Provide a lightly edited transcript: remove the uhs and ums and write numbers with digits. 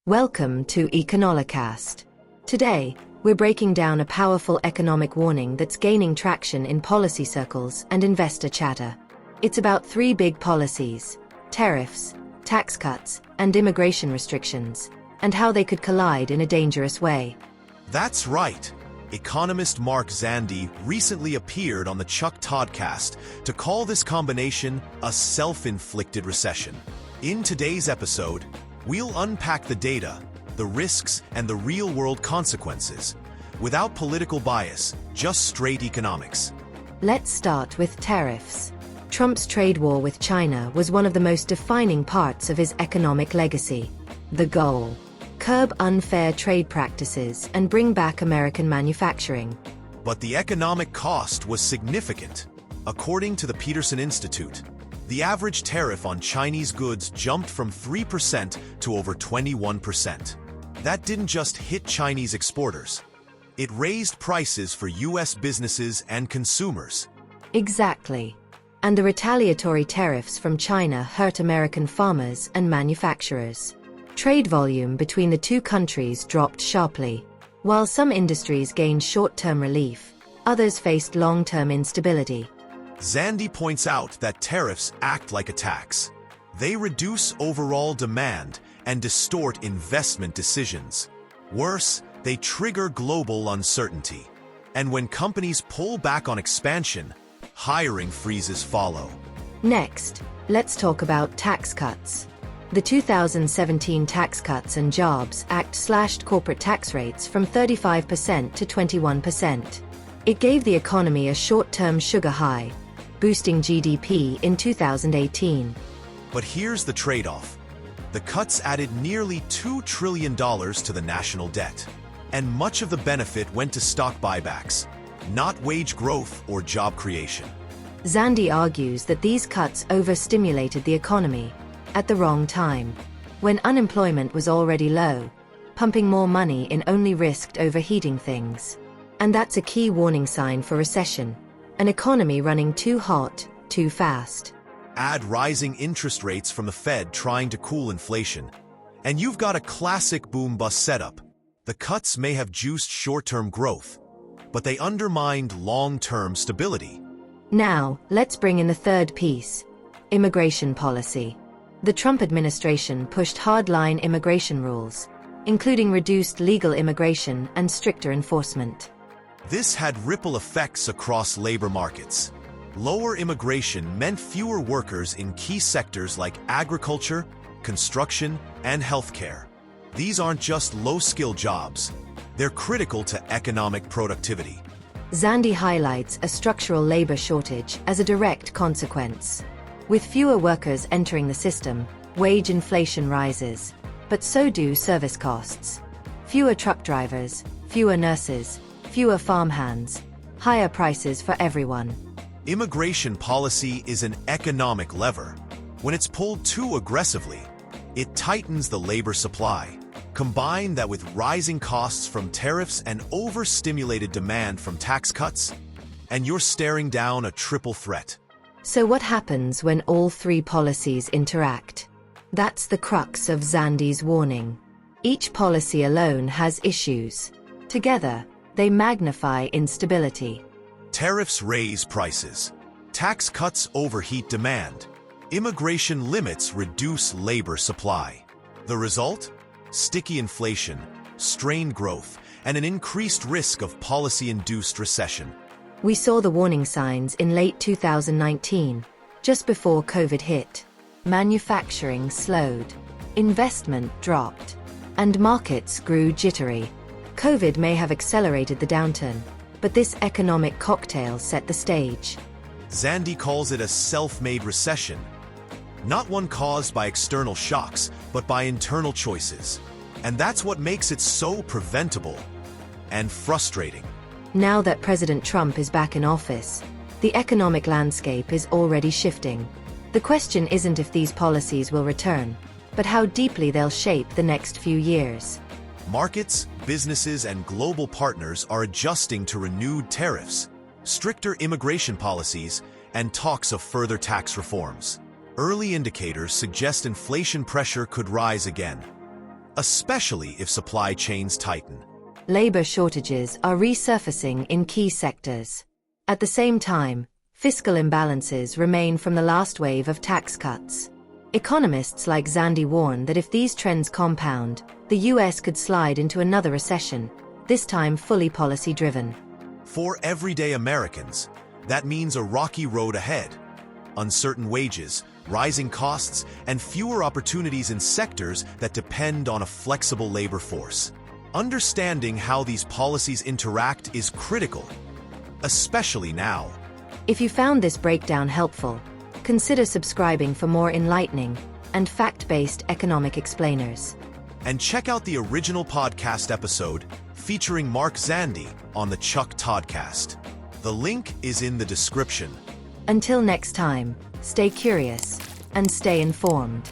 Welcome to Econolocast. Today, we're breaking down a powerful economic warning that's gaining traction in policy circles and investor chatter. It's about three big policies: tariffs, tax cuts, and immigration restrictions, and how they could collide in a dangerous way. That's right. Economist Mark Zandi recently appeared on the Chuck Toddcast to call this combination a self-inflicted recession. In today's episode, we'll unpack the data, the risks, and the real-world consequences, without political bias, just straight economics. Let's start with tariffs. Trump's trade war with China was one of the most defining parts of his economic legacy. The goal: curb unfair trade practices and bring back American manufacturing. But the economic cost was significant. According to the Peterson Institute, the average tariff on Chinese goods jumped from 3% to over 21%. That didn't just hit Chinese exporters. It raised prices for U.S. businesses and consumers. Exactly. And the retaliatory tariffs from China hurt American farmers and manufacturers. Trade volume between the two countries dropped sharply. While some industries gained short-term relief, others faced long-term instability. Zandi points out that tariffs act like a tax. They reduce overall demand and distort investment decisions. Worse, they trigger global uncertainty. And when companies pull back on expansion, hiring freezes follow. Next, let's talk about tax cuts. The 2017 Tax Cuts and Jobs Act slashed corporate tax rates from 35% to 21%. It gave the economy a short-term sugar high, boosting GDP in 2018. But here's the trade-off. The cuts added nearly $2 trillion to the national debt. And much of the benefit went to stock buybacks, not wage growth or job creation. Zandi argues that these cuts overstimulated the economy at the wrong time. When unemployment was already low, pumping more money in only risked overheating things. And that's a key warning sign for recession. An economy running too hot, too fast. Add rising interest rates from the Fed trying to cool inflation, and you've got a classic boom-bust setup. The cuts may have juiced short-term growth, but they undermined long-term stability. Now, let's bring in the third piece: immigration policy. The Trump administration pushed hardline immigration rules, including reduced legal immigration and stricter enforcement. This had ripple effects across labor markets. Lower immigration meant fewer workers in key sectors like agriculture, construction, and healthcare. These aren't just low-skill jobs. They're critical to economic productivity. Zandi highlights a structural labor shortage as a direct consequence. With fewer workers entering the system, wage inflation rises, but so do service costs. Fewer truck drivers, fewer nurses, fewer farmhands, higher prices for everyone. Immigration policy is an economic lever. When it's pulled too aggressively, it tightens the labor supply. Combine that with rising costs from tariffs and overstimulated demand from tax cuts, and you're staring down a triple threat. So what happens when all three policies interact? That's the crux of Zandi's warning. Each policy alone has issues. Together, they magnify instability. Tariffs raise prices. Tax cuts overheat demand. Immigration limits reduce labor supply. The result? Sticky inflation, strained growth, and an increased risk of policy-induced recession. We saw the warning signs in late 2019, just before COVID hit. Manufacturing slowed, investment dropped, and markets grew jittery. COVID may have accelerated the downturn, but this economic cocktail set the stage. Zandi calls it a self-made recession, not one caused by external shocks, but by internal choices. And that's what makes it so preventable and frustrating. Now that President Trump is back in office, the economic landscape is already shifting. The question isn't if these policies will return, but how deeply they'll shape the next few years. Markets, businesses, and global partners are adjusting to renewed tariffs, stricter immigration policies, and talks of further tax reforms. Early indicators suggest inflation pressure could rise again. especially if supply chains tighten. Labor shortages are resurfacing in key sectors. At the same time, fiscal imbalances remain from the last wave of tax cuts. Economists like Zandi warn that if these trends compound, the US could slide into another recession, this time fully policy-driven. For everyday Americans, that means a rocky road ahead. Uncertain wages, rising costs, and fewer opportunities in sectors that depend on a flexible labor force. Understanding how these policies interact is critical, especially now. If you found this breakdown helpful, consider subscribing for more enlightening and fact-based economic explainers. And check out the original podcast episode featuring Mark Zandi on the Chuck Toddcast. The link is in the description. Until next time, stay curious and stay informed.